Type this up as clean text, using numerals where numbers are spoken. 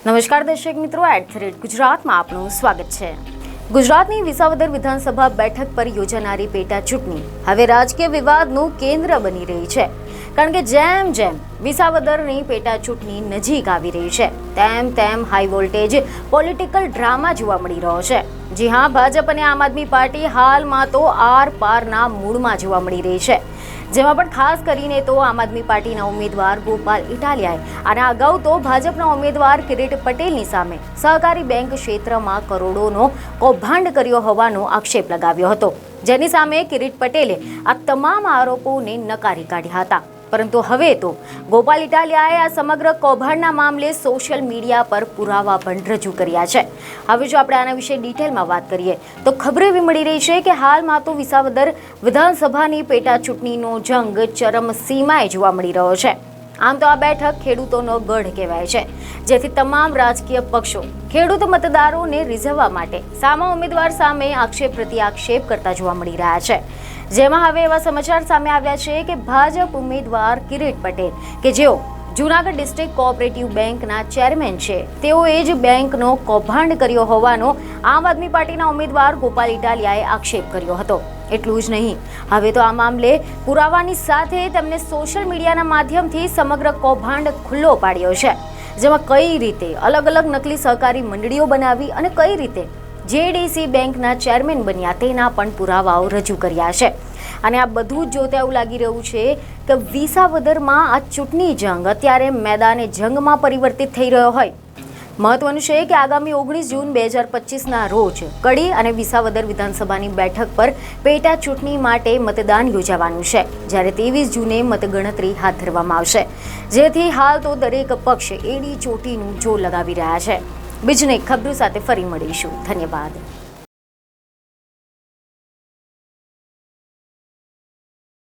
નમસ્કાર દર્શક મિત્રો, @ગુજરાતમાં આપનું સ્વાગત છે। ગુજરાતની વિસાવદર વિધાનસભા બેઠક પર યોજાનારી પેટા ચૂંટણી હવે રાજકીય વિવાદનું કેન્દ્ર બની રહી છે, કારણ કે જેમ જેમ વિસાવદરની પેટા ચૂંટણી નજીક આવી રહી છે તેમ તેમ હાઈ વોલ્ટેજ પોલિટિકલ ડ્રામા જોવા મળી રહ્યો છે। જી હા, ભાજપ અને આમ આદમી પાર્ટી હાલમાં તો આર પારના મૂડમાં જોવા મળી રહી છે, જેમાં પણ ખાસ કરીને તો આમ આદમી પાર્ટીના ઉમેદવાર ગોપાલ ઇટાલિયાએ અને અગાઉ તો ભાજપના ઉમેદવાર કિરીટ પટેલની સામે સહકારી બેંક ક્ષેત્રમાં કરોડોનો કૌભાંડ કર્યો હોવાનો આક્ષેપ લગાવ્યો હતો, જેની સામે કિરીટ પટેલે આ તમામ આરોપોને નકારી કાઢ્યા હતા। પરંતુ હવે તો ગોપાલ ઇટાલિયાએ આ સમગ્ર કૌભાંડના મામલે સોશિયલ મીડિયા પર પુરાવા પણ રજૂ કર્યા છે। હવે જો આપણે આના વિશે ડિટેલમાં વાત કરીએ તો ખબર એવી મળી રહી છે કે હાલમાં તો વિસાવદર વિધાનસભાની પેટા ચૂંટણીનો જંગ ચરમસીમાએ જોવા મળી રહ્યો છે। આમ તો આ બેઠક ખેડૂતોનો ગઢ કહેવાય છે, જેથી તમામ રાજકીય પક્ષો ખેડૂત મતદારોને રીઝવવા માટે સામા ઉમેદવાર સામે આક્ષેપ પ્રત્યાક્ષેપ કરતા જોવા મળી રહ્યા છે। જેમાં હવે એવા સમાચાર સામે આવ્યા છે કે ભાજપ ઉમેદવાર કિરીટ પટેલ કે જેઓ જૂનાગઢ ડિસ્ટ્રિક્ટ કોઓપરેટિવ બેંકના ચેરમેન છે, તેઓએ જ બેંકનો કૌભાંડ કર્યો હોવાનો આમ આદમી પાર્ટીના ઉમેદવાર ગોપાલ ઇટાલિયાએ આક્ષેપ કર્યો હતો। એટલું જ નહીં, હવે તો આ મામલે પુરાવાની સાથે તેમને સોશિયલ મીડિયાના માધ્યમથી સમગ્ર કૌભાંડ ખુલ્લો પાડ્યો છે, જેમાં કઈ રીતે અલગ અલગ નકલી સહકારી મંડળીઓ બનાવી અને કઈ રીતે JDC બેંકના ચેરમેન બન્યા તેના પણ પુરાવાઓ રજૂ કર્યા છે। અને આ બધું જ જોતા એવું લાગી રહ્યું છે કે વિસાવદરમાં આ ચૂંટણી જંગ અત્યારે મેદાને જંગમાં પરિવર્તિત થઈ રહ્યો હોય। મહત્વનું છે કે આગામી 19 જૂન 2025ના રોજ કડી અને વિસાવદર વિધાનસભાની બેઠક પર પેટા ચૂંટણી માટે મતદાન યોજાવાનું છે, જ્યારે 23 જૂને મતગણતરી હાથ ધરવામાં આવશે, જેથી હાલ તો દરેક પક્ષ એડી ચોટીનું જોર લગાવી રહ્યા છે। બીજને ખબરો સાથે ફરી મળીશું। ધન્યવાદ।